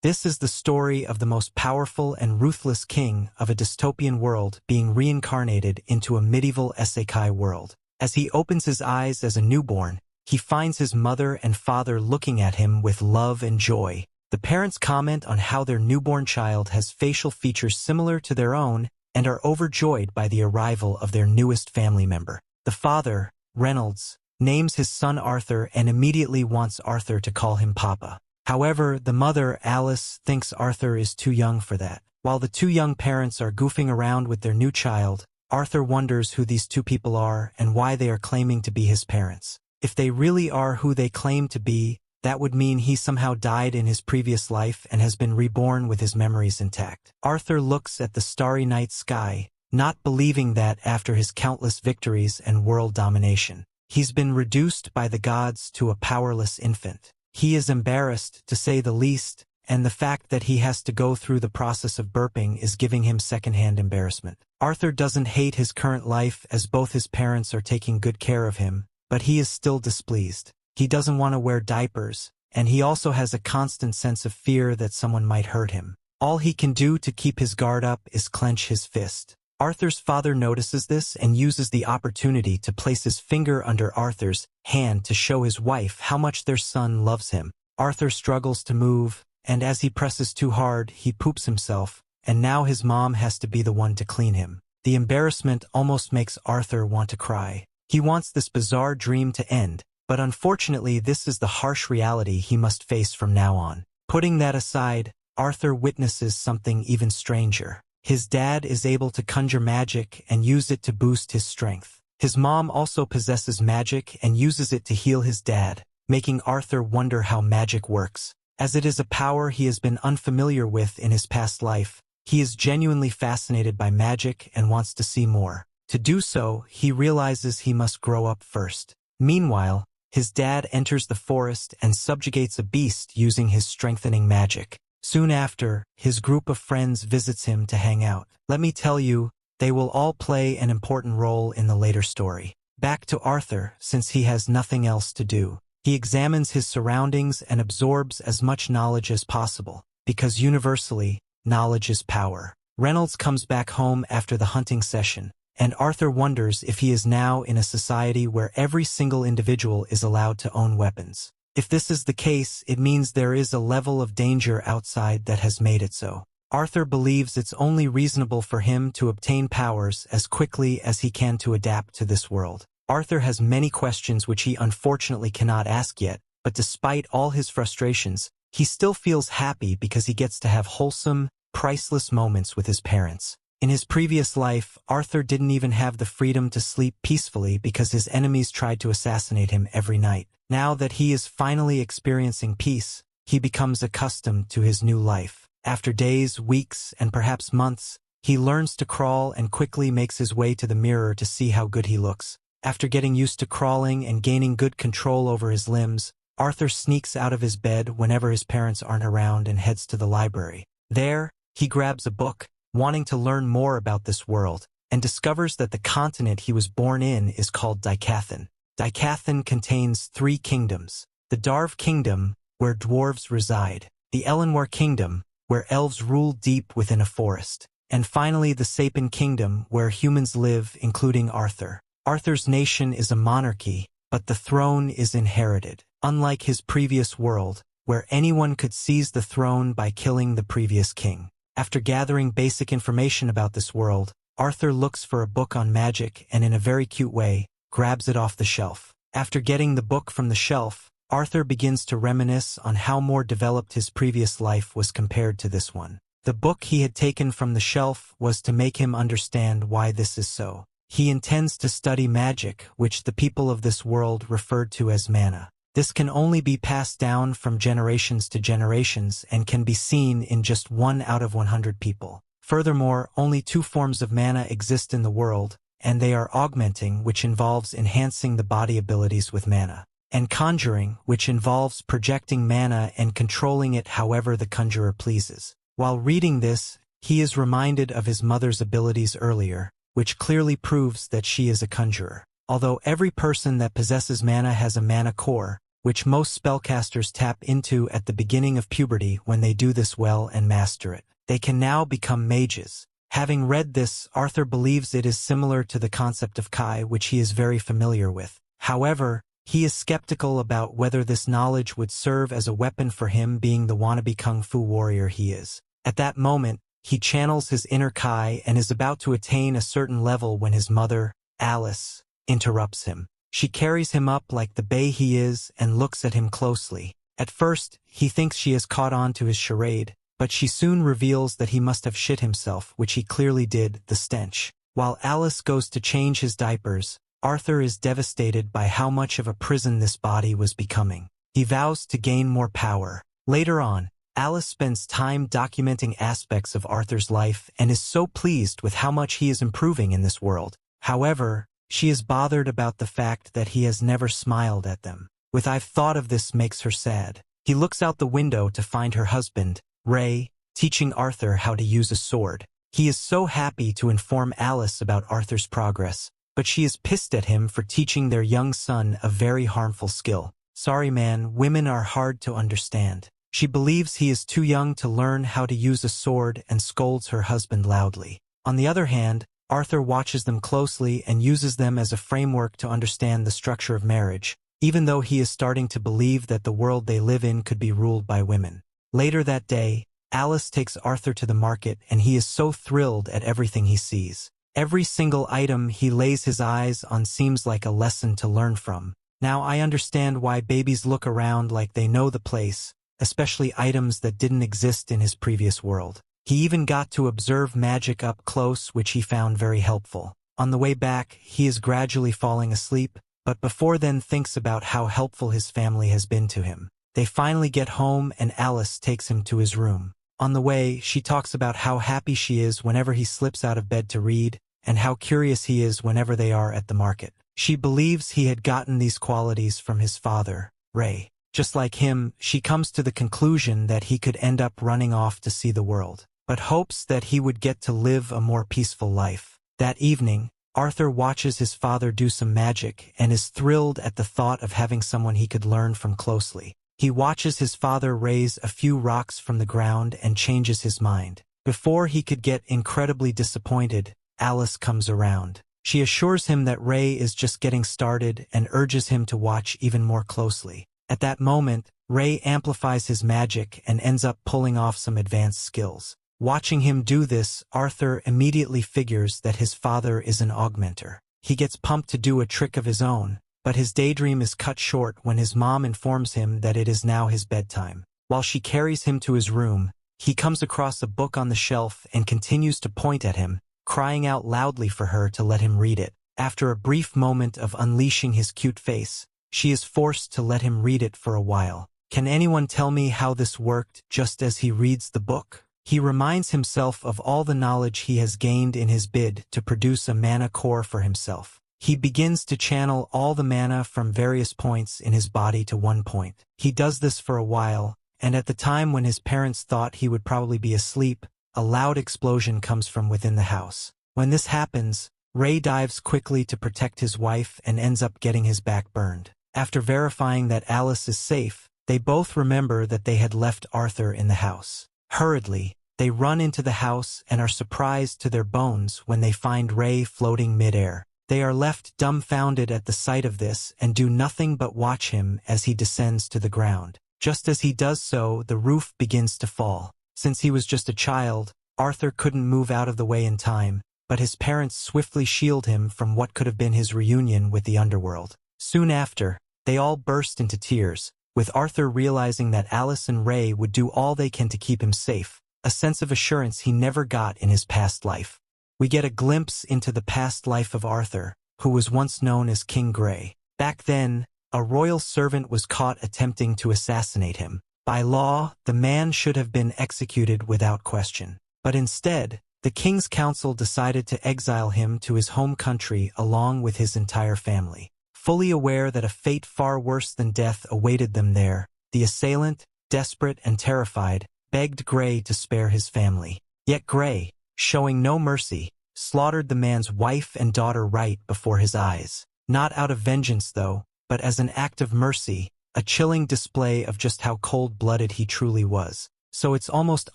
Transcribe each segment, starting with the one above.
This is the story of the most powerful and ruthless king of a dystopian world being reincarnated into a medieval isekai world. As he opens his eyes as a newborn, he finds his mother and father looking at him with love and joy. The parents comment on how their newborn child has facial features similar to their own and are overjoyed by the arrival of their newest family member. The father, Reynolds, names his son Arthur and immediately wants Arthur to call him Papa. However, the mother, Alice, thinks Arthur is too young for that. While the two young parents are goofing around with their new child, Arthur wonders who these two people are and why they are claiming to be his parents. If they really are who they claim to be, that would mean he somehow died in his previous life and has been reborn with his memories intact. Arthur looks at the starry night sky, not believing that after his countless victories and world domination, he's been reduced by the gods to a powerless infant. He is embarrassed, to say the least, and the fact that he has to go through the process of burping is giving him secondhand embarrassment. Arthur doesn't hate his current life as both his parents are taking good care of him, but he is still displeased. He doesn't want to wear diapers, and he also has a constant sense of fear that someone might hurt him. All he can do to keep his guard up is clench his fist. Arthur's father notices this and uses the opportunity to place his finger under Arthur's hand to show his wife how much their son loves him. Arthur struggles to move, and as he presses too hard, he poops himself, and now his mom has to be the one to clean him. The embarrassment almost makes Arthur want to cry. He wants this bizarre dream to end, but unfortunately this is the harsh reality he must face from now on. Putting that aside, Arthur witnesses something even stranger. His dad is able to conjure magic and use it to boost his strength. His mom also possesses magic and uses it to heal his dad, making Arthur wonder how magic works. As it is a power he has been unfamiliar with in his past life, he is genuinely fascinated by magic and wants to see more. To do so, he realizes he must grow up first. Meanwhile, his dad enters the forest and subjugates a beast using his strengthening magic. Soon after, his group of friends visits him to hang out. Let me tell you, they will all play an important role in the later story. Back to Arthur, since he has nothing else to do. He examines his surroundings and absorbs as much knowledge as possible, because universally, knowledge is power. Reynolds comes back home after the hunting session, and Arthur wonders if he is now in a society where every single individual is allowed to own weapons. If this is the case, it means there is a level of danger outside that has made it so. Arthur believes it's only reasonable for him to obtain powers as quickly as he can to adapt to this world. Arthur has many questions which he unfortunately cannot ask yet, but despite all his frustrations, he still feels happy because he gets to have wholesome, priceless moments with his parents. In his previous life, Arthur didn't even have the freedom to sleep peacefully because his enemies tried to assassinate him every night. Now that he is finally experiencing peace, he becomes accustomed to his new life. After days, weeks, and perhaps months, he learns to crawl and quickly makes his way to the mirror to see how good he looks. After getting used to crawling and gaining good control over his limbs, Arthur sneaks out of his bed whenever his parents aren't around and heads to the library. There, he grabs a book, wanting to learn more about this world, and discovers that the continent he was born in is called Dicathen. Dicathen contains 3 kingdoms: the Darv Kingdom, where dwarves reside, the Elenoir Kingdom, where elves rule deep within a forest, and finally the Sapien Kingdom, where humans live, including Arthur. Arthur's nation is a monarchy, but the throne is inherited, unlike his previous world, where anyone could seize the throne by killing the previous king. After gathering basic information about this world, Arthur looks for a book on magic and, in a very cute way, grabs it off the shelf. After getting the book from the shelf, Arthur begins to reminisce on how more developed his previous life was compared to this one. The book he had taken from the shelf was to make him understand why this is so. He intends to study magic, which the people of this world referred to as mana. This can only be passed down from generations to generations and can be seen in just 1 out of 100 people. Furthermore, only 2 forms of mana exist in the world, and they are augmenting, which involves enhancing the body abilities with mana, and conjuring, which involves projecting mana and controlling it however the conjurer pleases. While reading this, he is reminded of his mother's abilities earlier, which clearly proves that she is a conjurer. Although every person that possesses mana has a mana core, which most spellcasters tap into at the beginning of puberty when they do this well and master it. They can now become mages. Having read this, Arthur believes it is similar to the concept of Kai, which he is very familiar with. However, he is skeptical about whether this knowledge would serve as a weapon for him, being the wannabe kung fu warrior he is. At that moment, he channels his inner Kai and is about to attain a certain level when his mother, Alice, interrupts him. She carries him up like the bae he is and looks at him closely. At first, he thinks she has caught on to his charade, but she soon reveals that he must have shit himself, which he clearly did, the stench. While Alice goes to change his diapers, Arthur is devastated by how much of a prison this body was becoming. He vows to gain more power. Later on, Alice spends time documenting aspects of Arthur's life and is so pleased with how much he is improving in this world. However, she is bothered about the fact that he has never smiled at them. With "I've thought of this" makes her sad. He looks out the window to find her husband, Ray, teaching Arthur how to use a sword. He is so happy to inform Alice about Arthur's progress, but she is pissed at him for teaching their young son a very harmful skill. Sorry man, women are hard to understand. She believes he is too young to learn how to use a sword and scolds her husband loudly. On the other hand, Arthur watches them closely and uses them as a framework to understand the structure of marriage, even though he is starting to believe that the world they live in could be ruled by women. Later that day, Alice takes Arthur to the market and he is so thrilled at everything he sees. Every single item he lays his eyes on seems like a lesson to learn from. Now I understand why babies look around like they know the place, especially items that didn't exist in his previous world. He even got to observe magic up close, which he found very helpful. On the way back, he is gradually falling asleep, but before then thinks about how helpful his family has been to him. They finally get home and Alice takes him to his room. On the way, she talks about how happy she is whenever he slips out of bed to read, and how curious he is whenever they are at the market. She believes he had gotten these qualities from his father, Ray. Just like him, she comes to the conclusion that he could end up running off to see the world, but hopes that he would get to live a more peaceful life. That evening, Arthur watches his father do some magic and is thrilled at the thought of having someone he could learn from closely. He watches his father raise a few rocks from the ground and changes his mind. Before he could get incredibly disappointed, Alice comes around. She assures him that Ray is just getting started and urges him to watch even more closely. At that moment, Ray amplifies his magic and ends up pulling off some advanced skills. Watching him do this, Arthur immediately figures that his father is an augmenter. He gets pumped to do a trick of his own, but his daydream is cut short when his mom informs him that it is now his bedtime. While she carries him to his room, he comes across a book on the shelf and continues to point at him, crying out loudly for her to let him read it. After a brief moment of unleashing his cute face, she is forced to let him read it for a while. Can anyone tell me how this worked just as he reads the book? He reminds himself of all the knowledge he has gained in his bid to produce a mana core for himself. He begins to channel all the mana from various points in his body to one point. He does this for a while, and at the time when his parents thought he would probably be asleep, a loud explosion comes from within the house. When this happens, Ray dives quickly to protect his wife and ends up getting his back burned. After verifying that Alice is safe, they both remember that they had left Arthur in the house. Hurriedly, they run into the house and are surprised to their bones when they find Ray floating mid-air. They are left dumbfounded at the sight of this and do nothing but watch him as he descends to the ground. Just as he does so, the roof begins to fall. Since he was just a child, Arthur couldn't move out of the way in time, but his parents swiftly shield him from what could have been his reunion with the underworld. Soon after, they all burst into tears, with Arthur realizing that Alice and Ray would do all they can to keep him safe, a sense of assurance he never got in his past life. We get a glimpse into the past life of Arthur, who was once known as King Grey. Back then, a royal servant was caught attempting to assassinate him. By law, the man should have been executed without question. But instead, the king's council decided to exile him to his home country along with his entire family. Fully aware that a fate far worse than death awaited them there, the assailant, desperate and terrified, begged Grey to spare his family. Yet Grey, showing no mercy, slaughtered the man's wife and daughter right before his eyes. Not out of vengeance though, but as an act of mercy, a chilling display of just how cold-blooded he truly was. So it's almost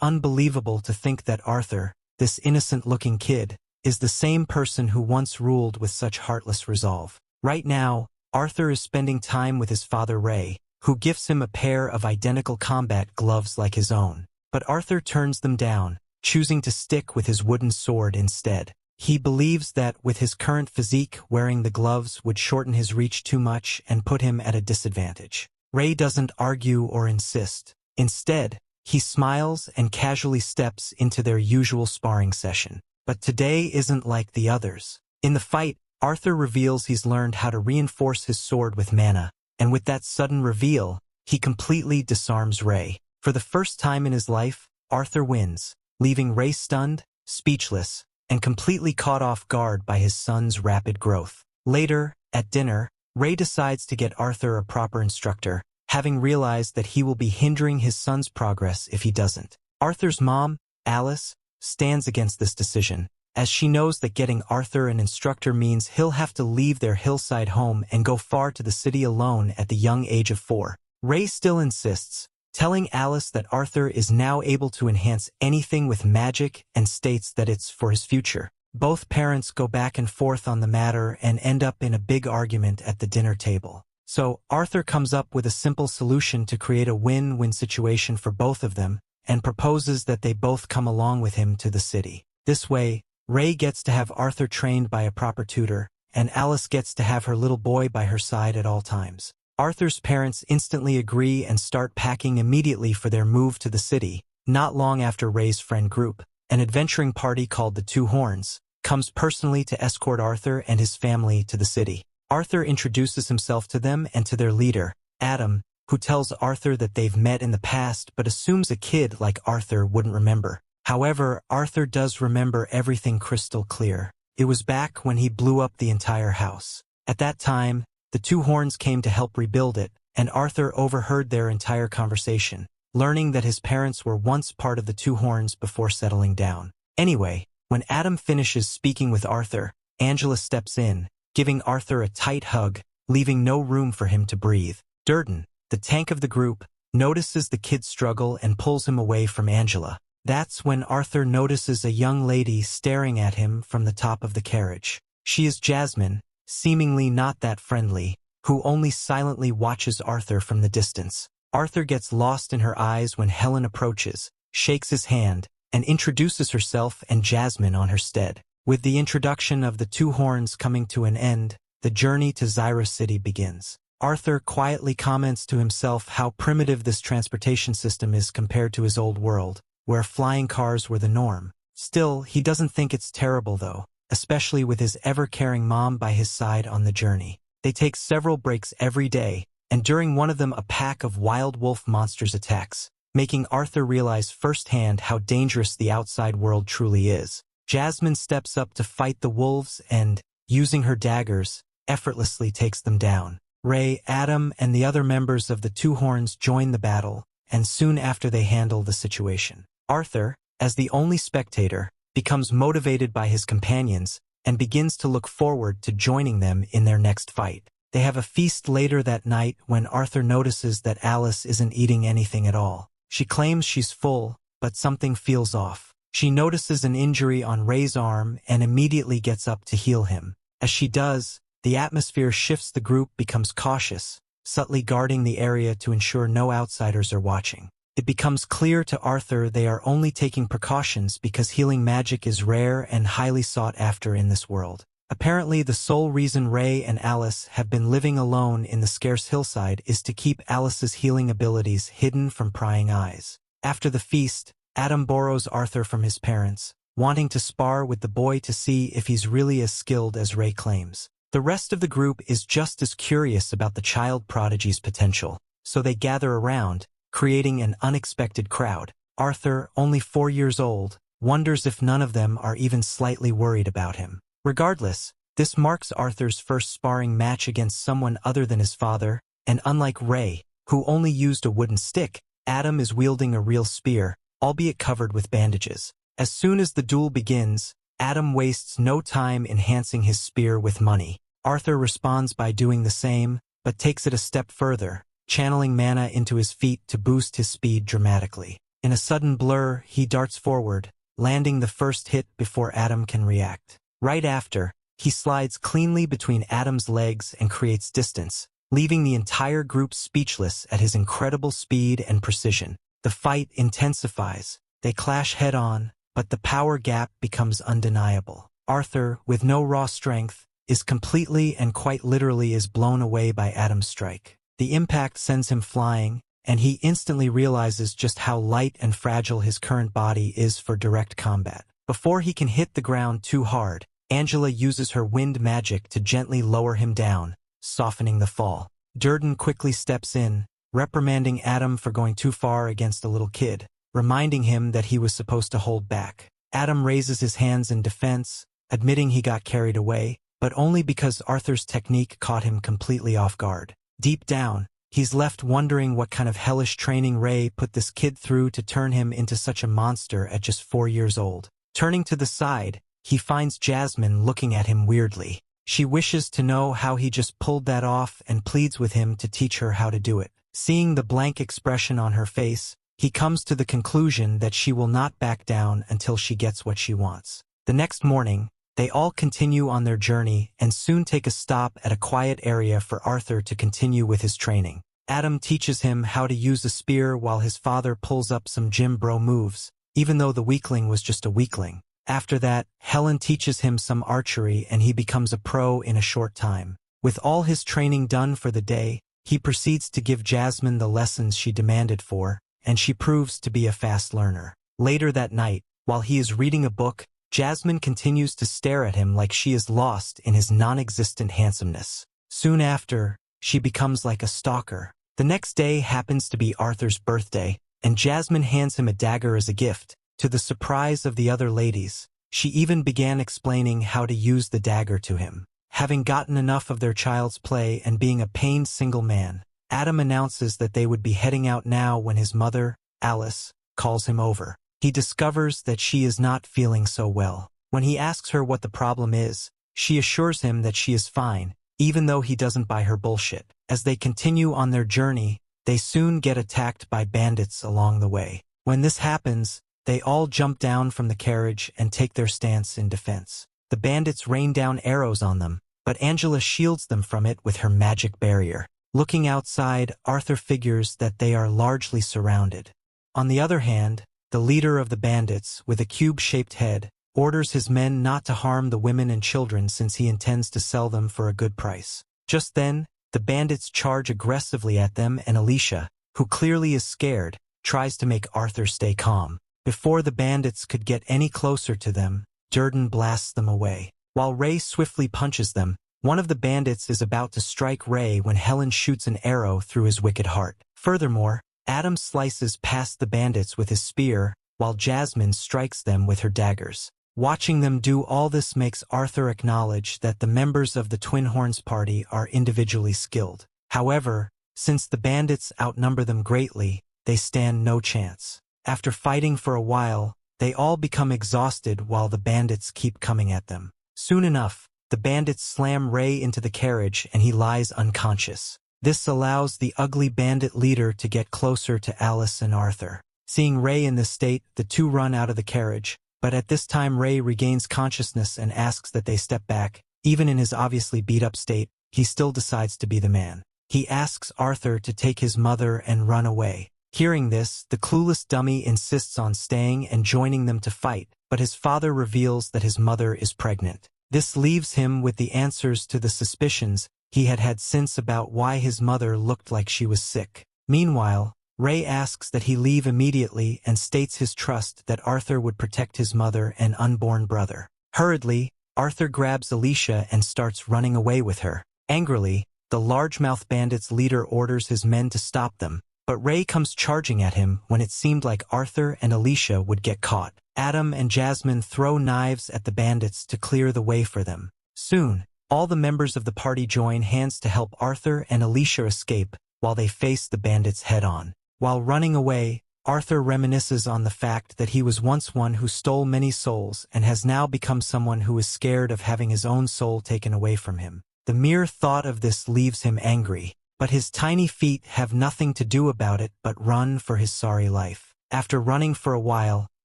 unbelievable to think that Arthur, this innocent-looking kid, is the same person who once ruled with such heartless resolve. Right now, Arthur is spending time with his father Ray, who gifts him a pair of identical combat gloves like his own. But Arthur turns them down, choosing to stick with his wooden sword instead. He believes that with his current physique, wearing the gloves would shorten his reach too much and put him at a disadvantage. Ray doesn't argue or insist. Instead, he smiles and casually steps into their usual sparring session. But today isn't like the others. In the fight, Arthur reveals he's learned how to reinforce his sword with mana, and with that sudden reveal, he completely disarms Ray. For the first time in his life, Arthur wins, leaving Ray stunned, speechless, and completely caught off guard by his son's rapid growth. Later, at dinner, Ray decides to get Arthur a proper instructor, having realized that he will be hindering his son's progress if he doesn't. Arthur's mom, Alice, stands against this decision, as she knows that getting Arthur an instructor means he'll have to leave their hillside home and go far to the city alone at the young age of 4. Ray still insists, telling Alice that Arthur is now able to enhance anything with magic and states that it's for his future. Both parents go back and forth on the matter and end up in a big argument at the dinner table. So Arthur comes up with a simple solution to create a win-win situation for both of them and proposes that they both come along with him to the city. This way, Ray gets to have Arthur trained by a proper tutor, and Alice gets to have her little boy by her side at all times. Arthur's parents instantly agree and start packing immediately for their move to the city. Not long after Ray's friend group, an adventuring party called the Two Horns, comes personally to escort Arthur and his family to the city. Arthur introduces himself to them and to their leader, Adam, who tells Arthur that they've met in the past but assumes a kid like Arthur wouldn't remember. However, Arthur does remember everything crystal clear. It was back when he blew up the entire house. At that time, the Two Horns came to help rebuild it, and Arthur overheard their entire conversation, learning that his parents were once part of the Two Horns before settling down. Anyway, when Adam finishes speaking with Arthur, Angela steps in, giving Arthur a tight hug, leaving no room for him to breathe. Durden, the tank of the group, notices the kid's struggle and pulls him away from Angela. That's when Arthur notices a young lady staring at him from the top of the carriage. She is Jasmine, seemingly not that friendly, who only silently watches Arthur from the distance. Arthur gets lost in her eyes when Helen approaches, shakes his hand, and introduces herself and Jasmine on her stead. With the introduction of the Two Horns coming to an end, the journey to Zyra City begins. Arthur quietly comments to himself how primitive this transportation system is compared to his old world, where flying cars were the norm. Still, he doesn't think it's terrible though, especially with his ever-caring mom by his side on the journey. They take several breaks every day, and during one of them a pack of wild wolf monsters attacks, making Arthur realize firsthand how dangerous the outside world truly is. Jasmine steps up to fight the wolves and, using her daggers, effortlessly takes them down. Ray, Adam, and the other members of the Two Horns join the battle, and soon after they handle the situation. Arthur, as the only spectator, becomes motivated by his companions and begins to look forward to joining them in their next fight. They have a feast later that night when Arthur notices that Alice isn't eating anything at all. She claims she's full, but something feels off. She notices an injury on Ray's arm and immediately gets up to heal him. As she does, the atmosphere shifts. The group becomes cautious, subtly guarding the area to ensure no outsiders are watching. It becomes clear to Arthur they are only taking precautions because healing magic is rare and highly sought after in this world. Apparently, the sole reason Ray and Alice have been living alone in the scarce hillside is to keep Alice's healing abilities hidden from prying eyes. After the feast, Adam borrows Arthur from his parents, wanting to spar with the boy to see if he's really as skilled as Ray claims. The rest of the group is just as curious about the child prodigy's potential, so they gather around, creating an unexpected crowd. Arthur, only 4 years old, wonders if none of them are even slightly worried about him. Regardless, this marks Arthur's first sparring match against someone other than his father, and unlike Ray, who only used a wooden stick, Adam is wielding a real spear, albeit covered with bandages. As soon as the duel begins, Adam wastes no time enhancing his spear with money. Arthur responds by doing the same, but takes it a step further, channeling mana into his feet to boost his speed dramatically. In a sudden blur, he darts forward, landing the first hit before Adam can react. Right after, he slides cleanly between Adam's legs and creates distance, leaving the entire group speechless at his incredible speed and precision. The fight intensifies. They clash head-on, but the power gap becomes undeniable. Arthur, with no raw strength, is completely and quite literally is blown away by Adam's strike. The impact sends him flying, and he instantly realizes just how light and fragile his current body is for direct combat. Before he can hit the ground too hard, Angela uses her wind magic to gently lower him down, softening the fall. Durden quickly steps in, reprimanding Adam for going too far against a little kid, reminding him that he was supposed to hold back. Adam raises his hands in defense, admitting he got carried away, but only because Arthur's technique caught him completely off guard. Deep down, he's left wondering what kind of hellish training Ray put this kid through to turn him into such a monster at just 4 years old. Turning to the side, he finds Jasmine looking at him weirdly. She wishes to know how he just pulled that off and pleads with him to teach her how to do it. Seeing the blank expression on her face, he comes to the conclusion that she will not back down until she gets what she wants. The next morning, they all continue on their journey and soon take a stop at a quiet area for Arthur to continue with his training. Adam teaches him how to use a spear while his father pulls up some gym bro moves, even though the weakling was just a weakling. After that, Helen teaches him some archery and he becomes a pro in a short time. With all his training done for the day, he proceeds to give Jasmine the lessons she demanded for, and she proves to be a fast learner. Later that night, while he is reading a book, Jasmine continues to stare at him like she is lost in his non-existent handsomeness. Soon after, she becomes like a stalker. The next day happens to be Arthur's birthday, and Jasmine hands him a dagger as a gift. To the surprise of the other ladies, she even began explaining how to use the dagger to him. Having gotten enough of their child's play and being a pained single man, Adam announces that they would be heading out now when his mother, Alice, calls him over. He discovers that she is not feeling so well. When he asks her what the problem is, she assures him that she is fine, even though he doesn't buy her bullshit. As they continue on their journey, they soon get attacked by bandits along the way. When this happens, they all jump down from the carriage and take their stance in defense. The bandits rain down arrows on them, but Angela shields them from it with her magic barrier. Looking outside, Arthur figures that they are largely surrounded. On the other hand, the leader of the bandits, with a cube-shaped head, orders his men not to harm the women and children since he intends to sell them for a good price. Just then, the bandits charge aggressively at them and Alicia, who clearly is scared, tries to make Arthur stay calm. Before the bandits could get any closer to them, Durden blasts them away. While Ray swiftly punches them, one of the bandits is about to strike Ray when Helen shoots an arrow through his wicked heart. Furthermore, Adam slices past the bandits with his spear, while Jasmine strikes them with her daggers. Watching them do all this makes Arthur acknowledge that the members of the Twin Horns party are individually skilled. However, since the bandits outnumber them greatly, they stand no chance. After fighting for a while, they all become exhausted while the bandits keep coming at them. Soon enough, the bandits slam Ray into the carriage and he lies unconscious. This allows the ugly bandit leader to get closer to Alice and Arthur. Seeing Ray in this state, the two run out of the carriage, but at this time Ray regains consciousness and asks that they step back. Even in his obviously beat-up state, he still decides to be the man. He asks Arthur to take his mother and run away. Hearing this, the clueless dummy insists on staying and joining them to fight, but his father reveals that his mother is pregnant. This leaves him with the answers to the suspicions he had had since about why his mother looked like she was sick. Meanwhile, Ray asks that he leave immediately and states his trust that Arthur would protect his mother and unborn brother. Hurriedly, Arthur grabs Alicia and starts running away with her. Angrily, the largemouth bandits' leader orders his men to stop them, but Ray comes charging at him when it seemed like Arthur and Alicia would get caught. Adam and Jasmine throw knives at the bandits to clear the way for them. Soon, all the members of the party join hands to help Arthur and Alicia escape while they face the bandits head-on. While running away, Arthur reminisces on the fact that he was once one who stole many souls and has now become someone who is scared of having his own soul taken away from him. The mere thought of this leaves him angry. But his tiny feet have nothing to do about it but run for his sorry life. After running for a while,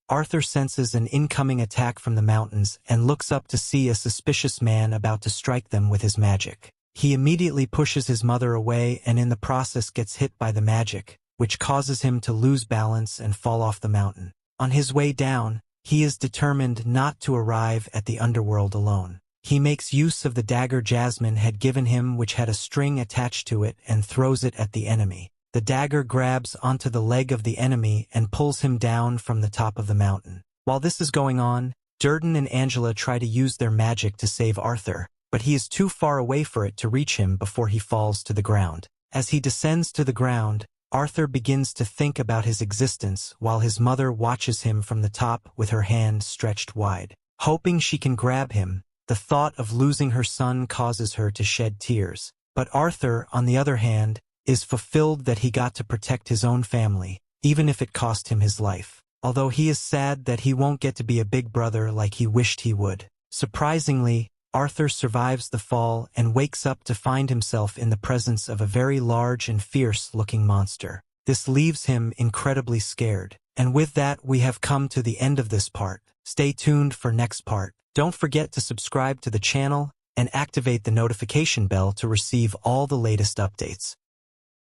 Arthur senses an incoming attack from the mountains and looks up to see a suspicious man about to strike them with his magic. He immediately pushes his mother away and in the process gets hit by the magic, which causes him to lose balance and fall off the mountain. On his way down, he is determined not to arrive at the underworld alone. He makes use of the dagger Jasmine had given him, which had a string attached to it, and throws it at the enemy. The dagger grabs onto the leg of the enemy and pulls him down from the top of the mountain. While this is going on, Durden and Angela try to use their magic to save Arthur, but he is too far away for it to reach him before he falls to the ground. As he descends to the ground, Arthur begins to think about his existence while his mother watches him from the top with her hand stretched wide. Hoping she can grab him, the thought of losing her son causes her to shed tears. But Arthur, on the other hand, is fulfilled that he got to protect his own family, even if it cost him his life. Although he is sad that he won't get to be a big brother like he wished he would. Surprisingly, Arthur survives the fall and wakes up to find himself in the presence of a very large and fierce-looking monster. This leaves him incredibly scared. And with that, we have come to the end of this part. Stay tuned for next part. Don't forget to subscribe to the channel and activate the notification bell to receive all the latest updates.